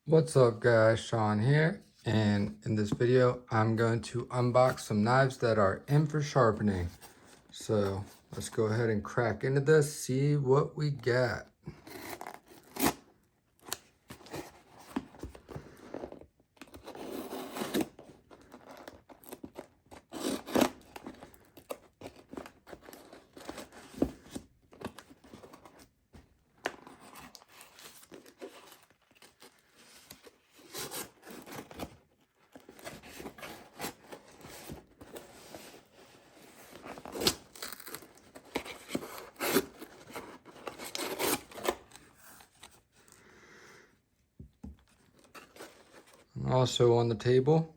What's up guys, Sean here, and in this video I'm going to unbox some knives that are in for sharpening. So let's go ahead and crack into this, see what we got. Also on the table,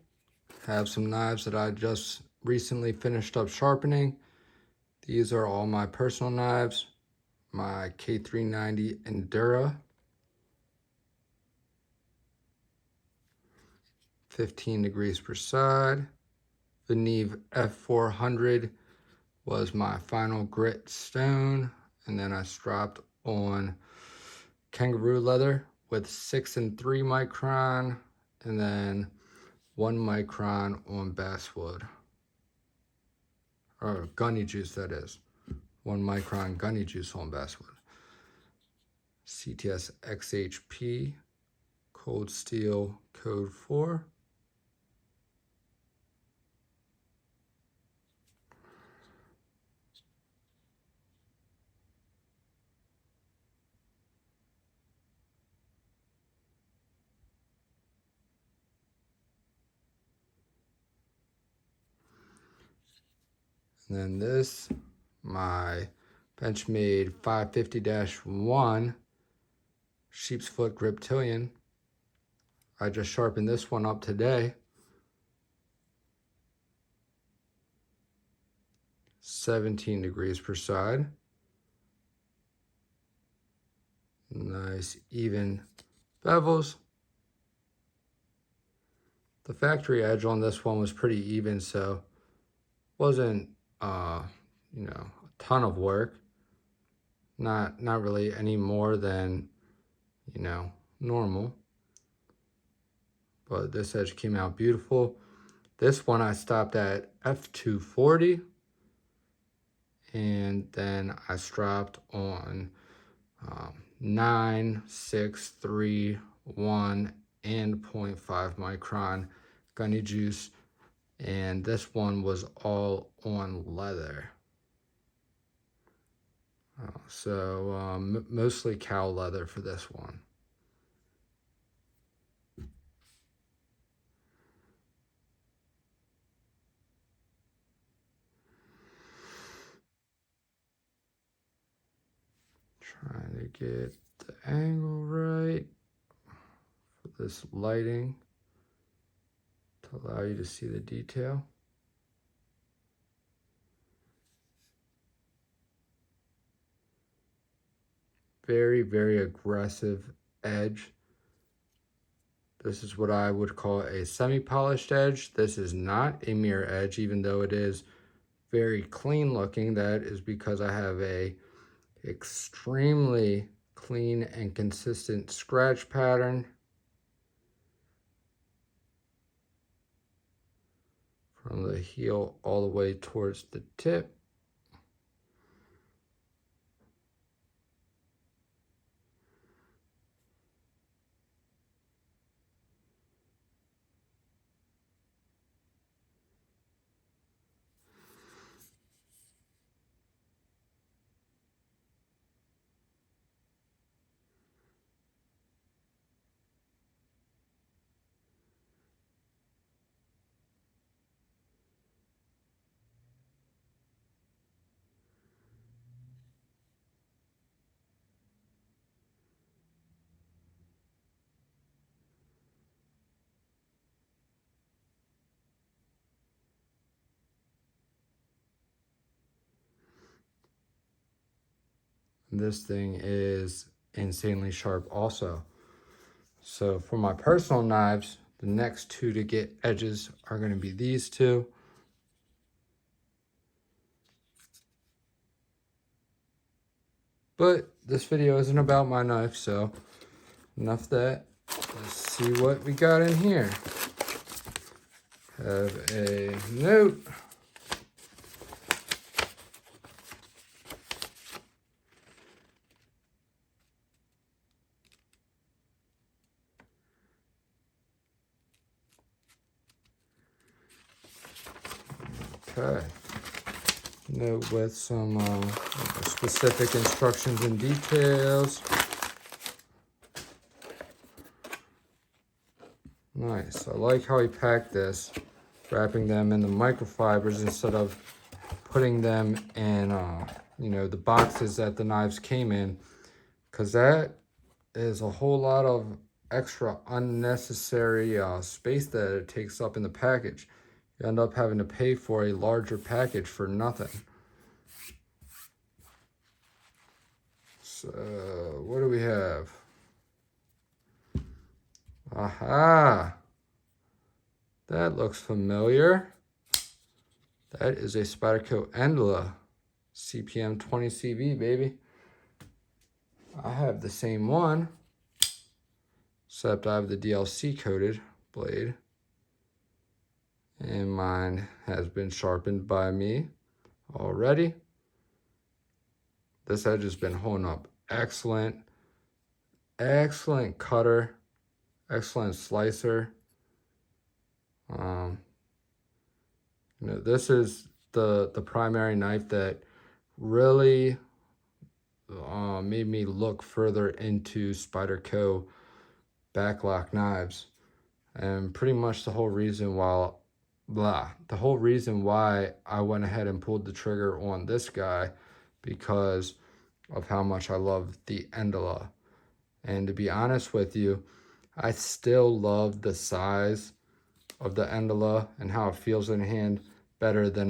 have some knives that I just recently finished up sharpening. These are all my personal knives. My K390 Endura, 15 degrees per side. The Neve F400 was my final grit stone, and then I stropped on kangaroo leather with 6 and 3 micron, and then 1 micron on basswood, or gunny juice, that is 1 micron gunny juice on basswood. Cts-xhp cold steel code 4. And then this, my Benchmade 550-1 sheep's foot griptilian. I just sharpened this one up today. 17 degrees per side. Nice even bevels. The factory edge on this one was pretty even, so wasn't a ton of work. Not really any more than normal. But this edge came out beautiful. This one I stopped at F240, and then I stropped on 9, 6, 3, 1, and 0.5 micron gunny juice, and this one was all on leather. So mostly cow leather for this one. Trying to get the angle right for this lighting to allow you to see the detail. Very, very aggressive edge. This is what I would call a semi-polished edge. This is not a mirror edge, even though it is very clean looking. That is because I have a extremely clean and consistent scratch pattern from the heel all the way towards the tip. This thing is insanely sharp also. So for my personal knives, the next two to get edges are going to be these two. But this video isn't about my knife, so enough of that. Let's see what we got in here. Have a note. Okay. Note with some specific instructions and details. Nice. I like how he packed this, wrapping them in the microfibers instead of putting them in, you know, the boxes that the knives came in, because that is a whole lot of extra unnecessary space that it takes up in the package. You end up having to pay for a larger package for nothing. So, what do we have? Aha! That looks familiar. That is a Spyderco Endla CPM 20 CV, baby. I have the same one, except I have the DLC coated blade. And mine has been sharpened by me already. This edge has been holding up excellent. Excellent cutter. Excellent slicer. You know, this is the primary knife that really made me look further into Spyderco backlock knives, and pretty much the whole reason why I went ahead and pulled the trigger on this guy, because of how much I love the Endla. And to be honest with you, I still love the size of the Endla and how it feels in hand better than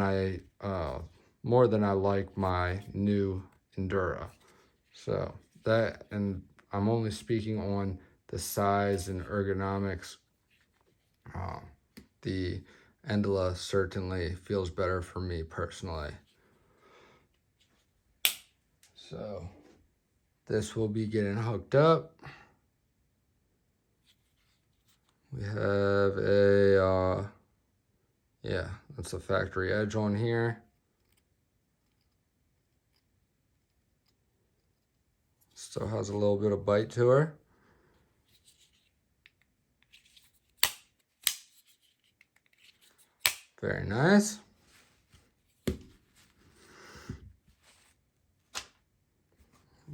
more than I like my new Endura. So that, and I'm only speaking on the size and ergonomics. The Endla certainly feels better for me personally. So this will be getting hooked up. We have a, yeah, that's a factory edge on here. Still has a little bit of bite to her. Very nice.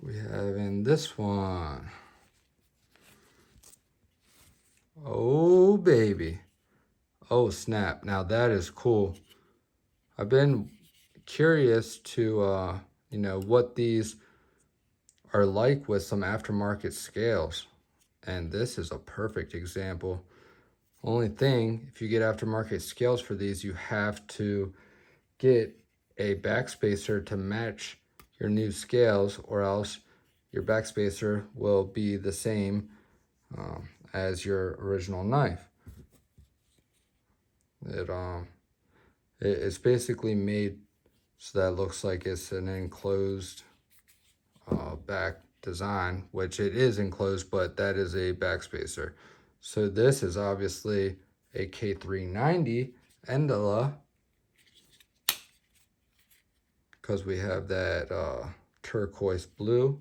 We have in this one. Oh, baby. Oh, snap. Now that is cool. I've been curious to, you know, what these are like with some aftermarket scales. And this is a perfect example. Only thing, if you get aftermarket scales for these, you have to get a backspacer to match your new scales, or else your backspacer will be the same as your original knife. It's basically made so that it looks like it's an enclosed back design, which it is enclosed, but that is a backspacer. So this is obviously a K390 Endla, because we have that turquoise blue.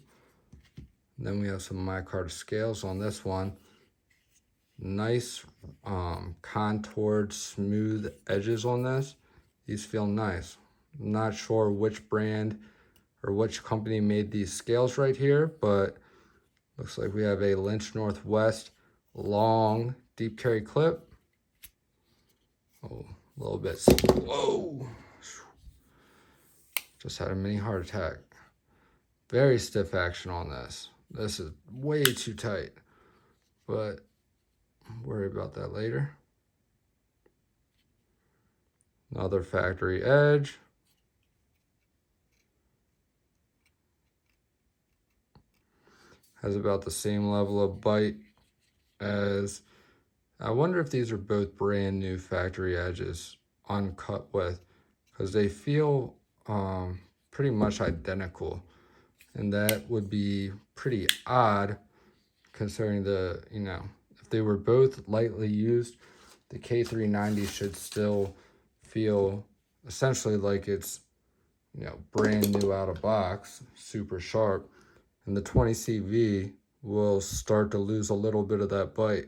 And then we have some micarta scales on this one. Nice contoured, smooth edges on this. These feel nice. I'm not sure which brand or which company made these scales right here, but looks like we have a Lynch Northwest long deep carry clip. Oh, a little bit. Whoa! Just had a mini heart attack. Very stiff action on this. This is way too tight, but I'll worry about that later. Another factory edge. Has about the same level of bite as, I wonder if these are both brand new factory edges uncut with, because they feel pretty much identical. And that would be pretty odd considering the, you know, they were both lightly used, the K390 should still feel essentially like it's, you know, brand new out of box, super sharp. And the 20CV will start to lose a little bit of that bite.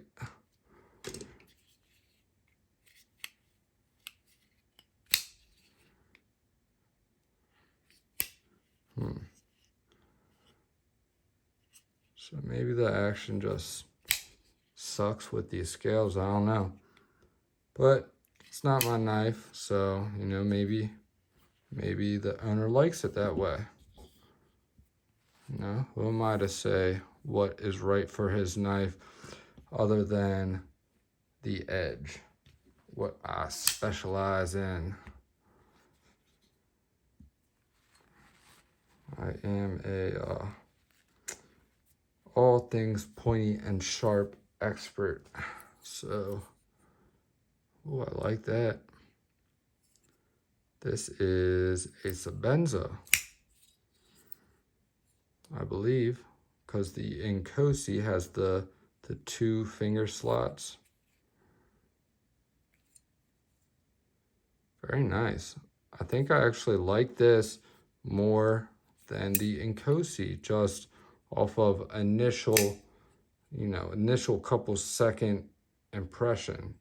So maybe the action just sucks with these scales, I don't know. But it's not my knife, so, you know, maybe the owner likes it that way. You know, who am I to say what is right for his knife other than the edge, what I specialize in. I am a all things pointy and sharp expert. So, oh, I like that. This is a Sabenza, I believe, because the Inkosi has the 2 finger slots. Very nice. I think I actually like this more than the Inkosi, just off of initial, you know, initial couple second impression.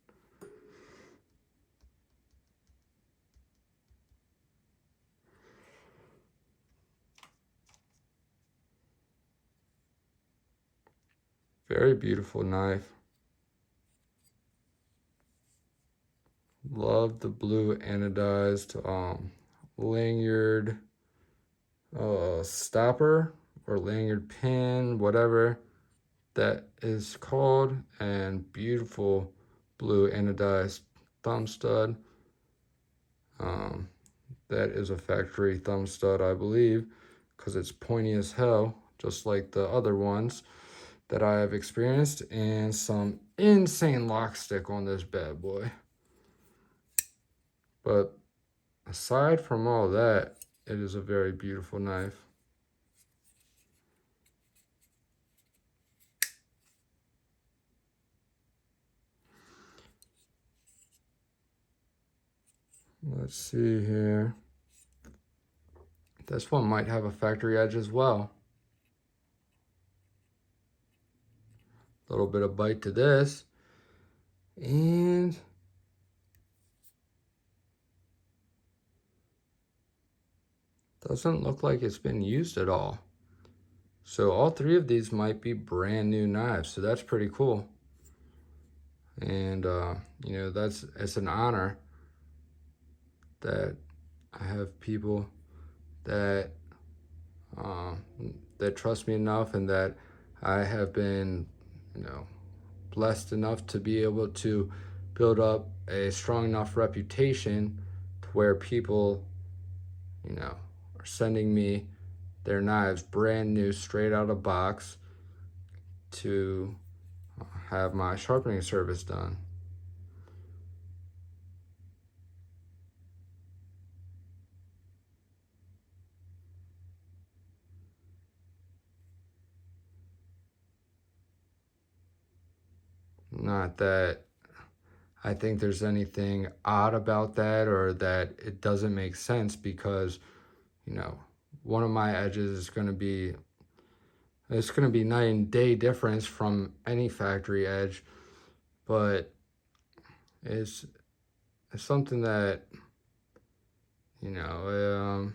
Very beautiful knife. Love the blue anodized lanyard stopper or lanyard pin, whatever that is called, and beautiful blue anodized thumb stud. That is a factory thumb stud, I believe, because it's pointy as hell, just like the other ones that I have experienced, and some insane lock stick on this bad boy. But aside from all that, it is a very beautiful knife. Let's see here. This one might have a factory edge as well. A little bit of bite to this. And doesn't look like it's been used at all. So all 3 of these might be brand new knives. So that's pretty cool. And, you know, it's an honor that I have people that that trust me enough, and that I have been, you know, blessed enough to be able to build up a strong enough reputation to where people, you know, are sending me their knives brand new, straight out of box, to have my sharpening service done. Not that I think there's anything odd about that or that it doesn't make sense, because, you know, one of my edges is going to be, it's going to be night and day difference from any factory edge, but it's something that, you know,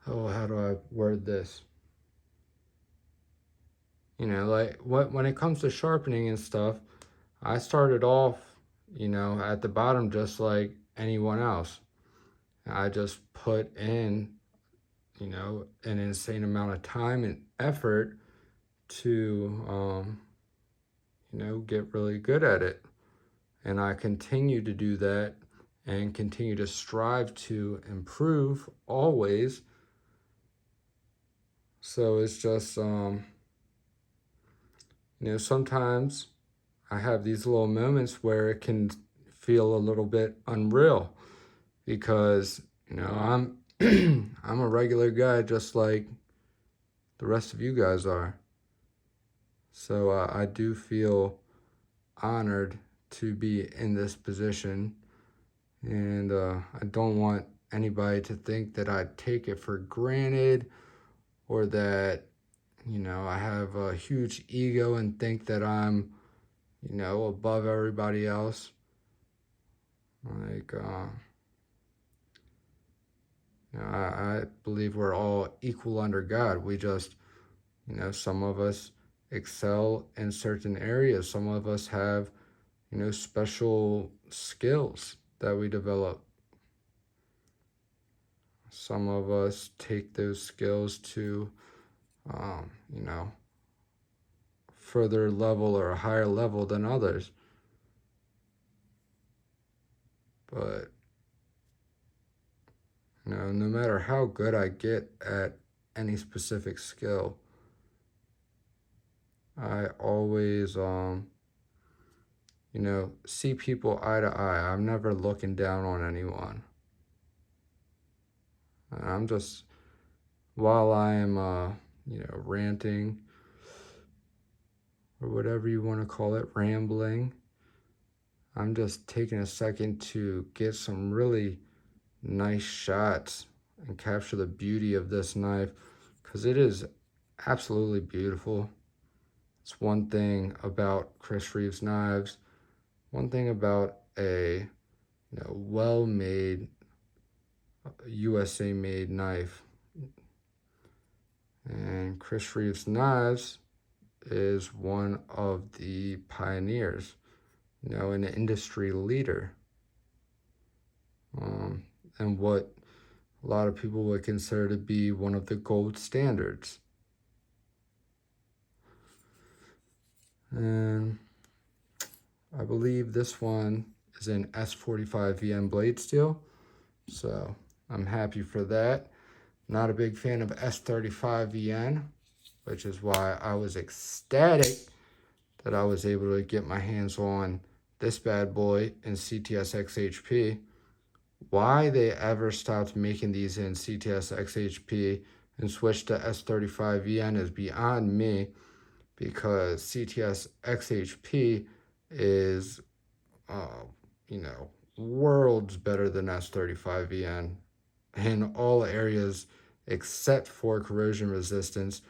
oh, how do I word this? You know, like when it comes to sharpening and stuff, I started off, you know, at the bottom just like anyone else. I just put in, you know, an insane amount of time and effort to, you know, get really good at it. And I continue to do that and continue to strive to improve always. So it's just, you know, sometimes I have these little moments where it can feel a little bit unreal, because, you know, I'm I'm a regular guy just like the rest of you guys are. So I do feel honored to be in this position, and I don't want anybody to think that I take it for granted, or that, you know, I have a huge ego and think that I'm, you know, above everybody else. Like, you know, I believe we're all equal under God. We just, you know, some of us excel in certain areas. Some of us have, you know, special skills that we develop. Some of us take those skills to, you know, further level or a higher level than others. But, you know, no matter how good I get at any specific skill, I always, you know, see people eye to eye. I'm never looking down on anyone. And I'm just, while I am, you know, ranting, or whatever you want to call it, rambling, I'm just taking a second to get some really nice shots and capture the beauty of this knife, because it is absolutely beautiful. It's one thing about Chris Reeves knives, one thing about a, you know, well-made, USA-made knife. And Chris Reeves knives is one of the pioneers, you know, an industry leader, and what a lot of people would consider to be one of the gold standards. And I believe this one is in S45 VN blade steel, so I'm happy for that. Not a big fan of S35 VN, which is why I was ecstatic that I was able to get my hands on this bad boy in CTS-xhp. Why they ever stopped making these in CTS-xhp and switched to S35 VN is beyond me, because CTS-xhp is, you know, worlds better than S35 VN in all areas except for corrosion resistance,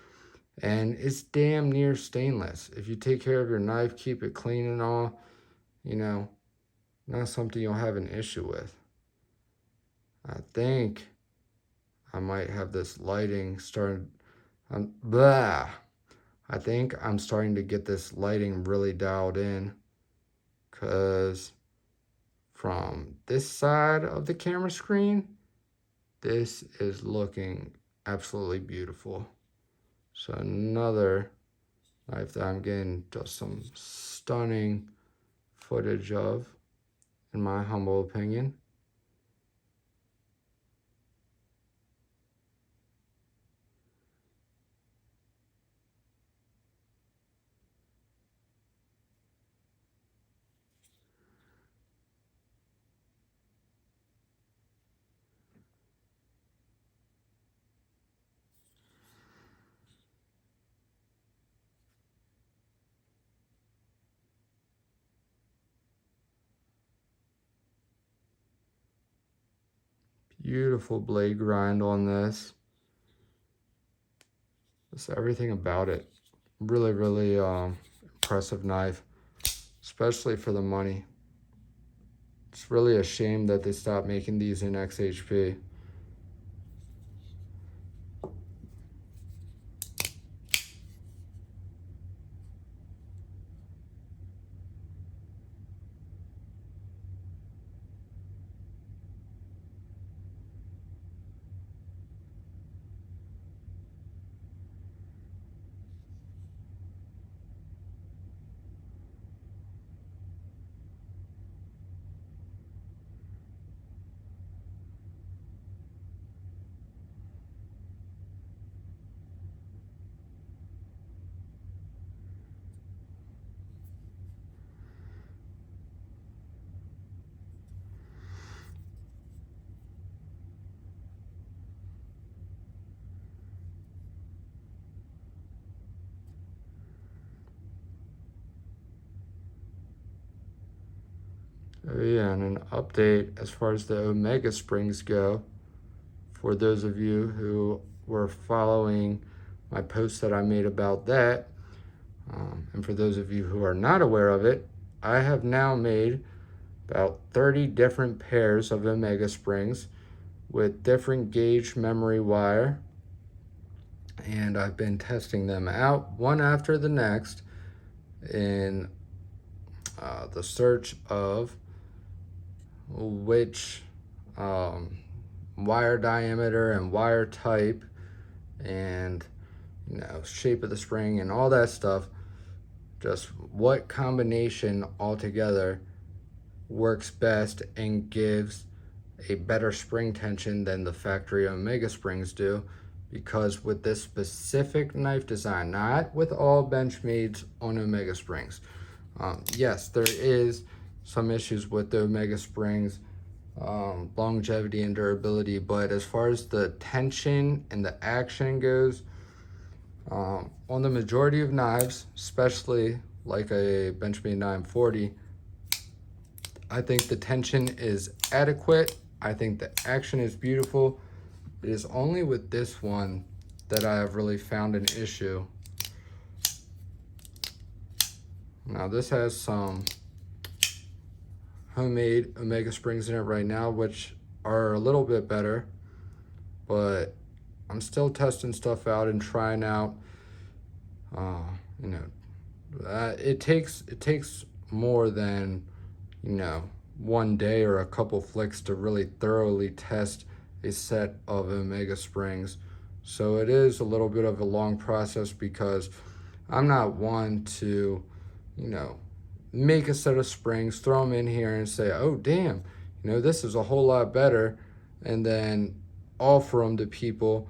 and it's damn near stainless. If you take care of your knife, keep it clean and all, you know, not something you'll have an issue with. I think I might have this lighting started, I think I'm starting to get this lighting really dialed in, because from this side of the camera screen, this is looking absolutely beautiful. So another knife that I'm getting just some stunning footage of, in my humble opinion. Beautiful blade grind on this. Just everything about it. Really, really impressive knife, especially for the money. It's really a shame that they stopped making these in XHP. So yeah, and an update as far as the Omega springs go, for those of you who were following my post that I made about that, and for those of you who are not aware of it, I have now made about 30 different pairs of Omega springs with different gauge memory wire, and I've been testing them out one after the next in the search of which wire diameter and wire type and shape of the spring and all that stuff, just what combination altogether works best and gives a better spring tension than the factory Omega springs do. Because with this specific knife design, not with all Benchmades on Omega springs, yes, there is some issues with the Omega springs, longevity and durability, but as far as the tension and the action goes, on the majority of knives, especially like a Benchmade 940, I think the tension is adequate. I think the action is beautiful. It is only with this one that I have really found an issue. Now this has some homemade Omega springs in it right now, which are a little bit better, but I'm still testing stuff out and trying out. It takes more than one day or a couple flicks to really thoroughly test a set of Omega springs. So it is a little bit of a long process because I'm not one to make a set of springs, throw them in here and say, oh damn, this is a whole lot better, and then offer them to people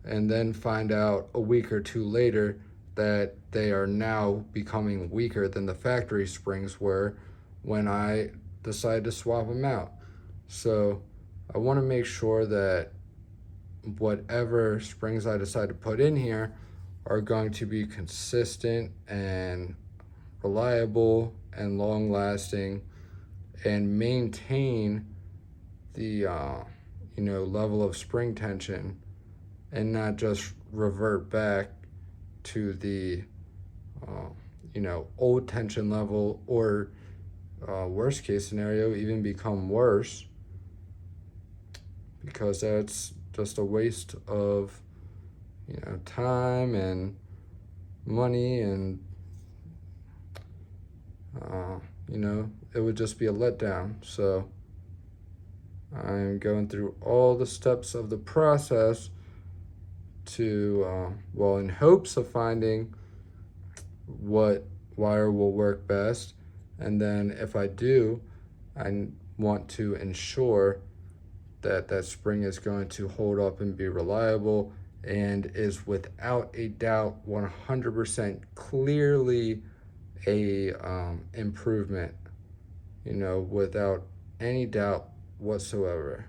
and then find out a week or two later that they are now becoming weaker than the factory springs were when I decided to swap them out. So I want to make sure that whatever springs I decide to put in here are going to be consistent and reliable and long lasting and maintain the level of spring tension and not just revert back to the old tension level, or worst case scenario even become worse, because that's just a waste of time and money, and it would just be a letdown. So I'm going through all the steps of the process to in hopes of finding what wire will work best, and then if I do, I want to ensure that that spring is going to hold up and be reliable and is without a doubt 100% clearly a improvement, without any doubt whatsoever.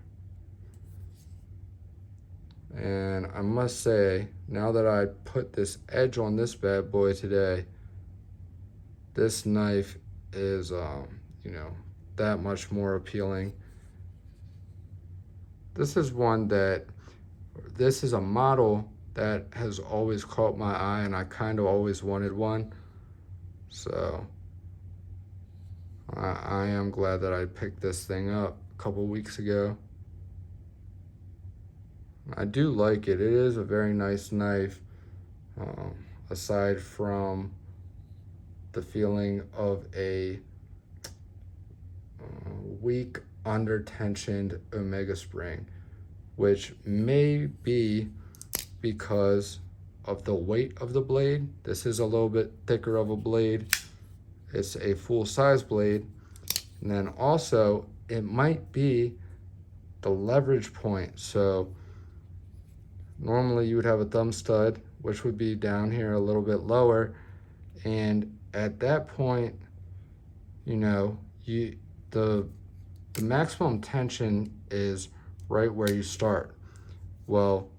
And I must say, now that I put this edge on this bad boy today, this knife is that much more appealing. This is a model that has always caught my eye, and I kind of always wanted one. So I am glad that I picked this thing up a couple weeks ago. I do like it. It is a very nice knife, aside from the feeling of a weak, under-tensioned Omega spring, which may be because of the weight of the blade. This is a little bit thicker of a blade. It's a full-size blade. And then also, it might be the leverage point. So normally you would have a thumb stud, which would be down here a little bit lower, and at that point, the maximum tension is right where you start. Well,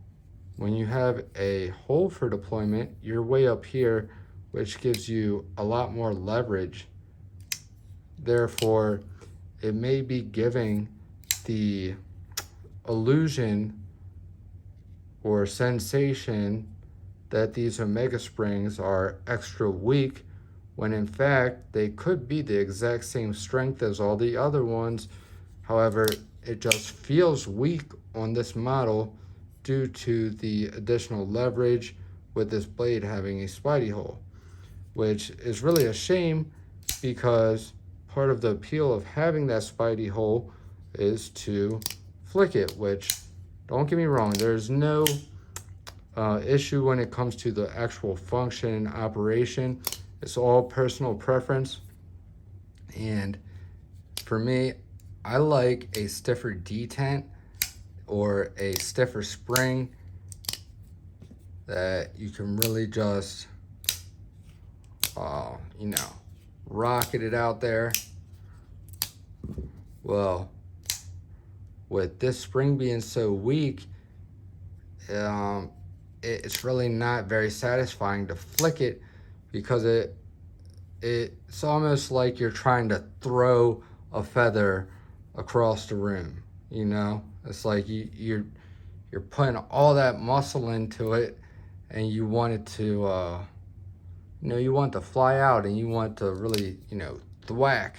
when you have a hole for deployment, you're way up here, which gives you a lot more leverage. Therefore, it may be giving the illusion or sensation that these omega springs are extra weak, when in fact they could be the exact same strength as all the other ones. However, it just feels weak on this model due to the additional leverage with this blade having a spidey hole, which is really a shame because part of the appeal of having that spidey hole is to flick it, which, don't get me wrong, there's no issue when it comes to the actual function and operation. It's all personal preference. And for me, I like a stiffer detent or a stiffer spring that you can really just, you know, rocket it out there. Well, with this spring being so weak, it's really not very satisfying to flick it, because it's almost like you're trying to throw a feather across the room, you know? It's like you're putting all that muscle into it, and you want it to, you know, you want it to fly out, and you want to really, you know, thwack.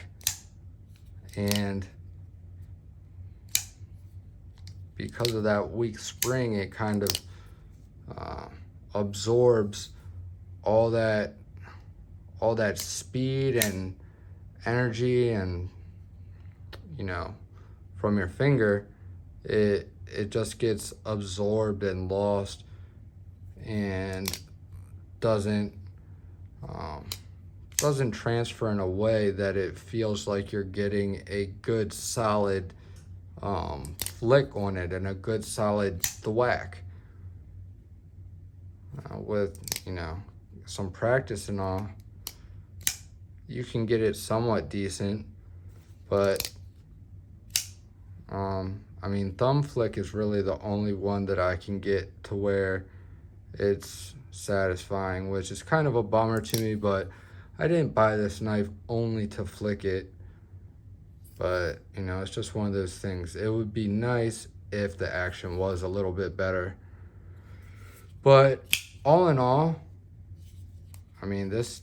And because of that weak spring, it kind of absorbs all that speed and energy, and, you know, from your finger, it just gets absorbed and lost, and doesn't transfer in a way that it feels like you're getting a good solid flick on it and a good solid thwack. With, you know, some practice and all, you can get it somewhat decent, but I mean, thumb flick is really the only one that I can get to where it's satisfying, which is kind of a bummer to me. But I didn't buy this knife only to flick it, but, you know, it's just one of those things. It would be nice if the action was a little bit better. But all in all, I mean, the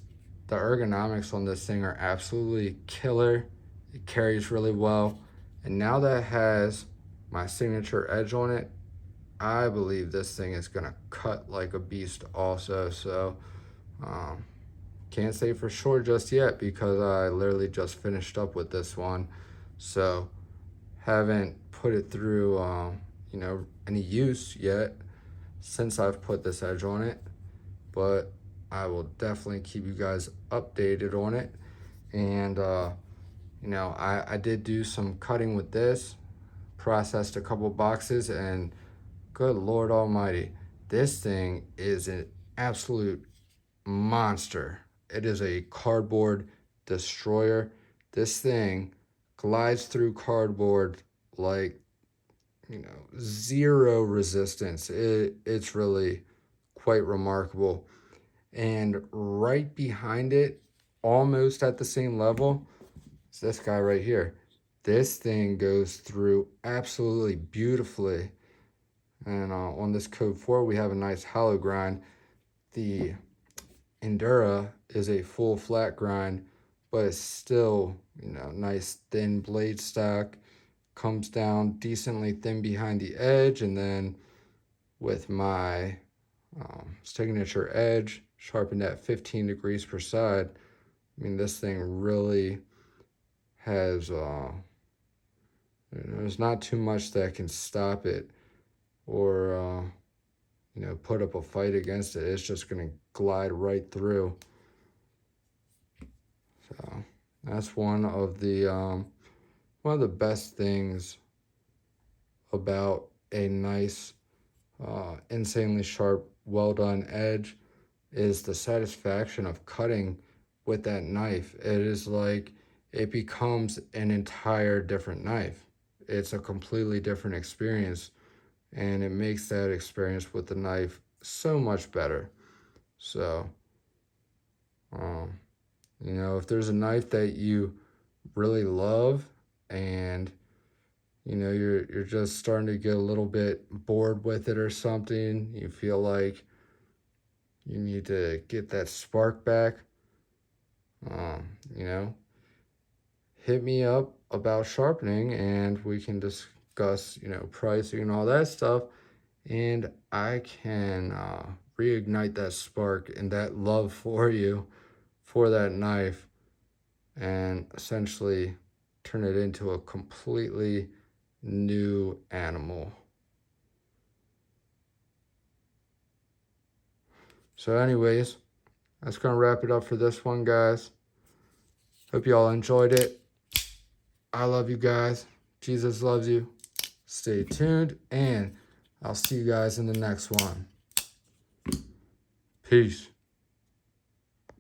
ergonomics on this thing are absolutely killer. It carries really well. And now that it has my signature edge on it, I believe this thing is gonna cut like a beast also. So can't say for sure just yet, because I literally just finished up with this one. So haven't put it through you know, any use yet since I've put this edge on it, but I will definitely keep you guys updated on it. And you know, I did do some cutting with this, processed a couple boxes, and good Lord Almighty, this thing is an absolute monster. It is a cardboard destroyer. This thing glides through cardboard like, you know, zero resistance. It's really quite remarkable. And right behind it, almost at the same level, is this guy right here. This thing goes through absolutely beautifully. And on this Code 4, we have a nice hollow grind. The Endura is a full flat grind, but it's still, you know, nice thin blade stock. Comes down decently thin behind the edge, and then with my signature edge sharpened at 15 degrees per side, I mean, this thing really has, you know, there's not too much that can stop it or, you know, put up a fight against it. It's just going to glide right through. So that's one of the best things about a nice, insanely sharp, well done edge, is the satisfaction of cutting with that knife. It is like it becomes an entire different knife. It's a completely different experience, and it makes that experience with the knife so much better. So, you know, if there's a knife that you really love and you know, you're just starting to get a little bit bored with it or something, you feel like you need to get that spark back, you know, hit me up about sharpening and we can discuss, you know, pricing and all that stuff, and I can reignite that spark and that love for you for that knife and essentially turn it into a completely new animal. So anyways, that's gonna wrap it up for this one, guys. Hope you all enjoyed it. I love you guys. Jesus loves you. Stay tuned, and I'll see you guys in the next one. Peace.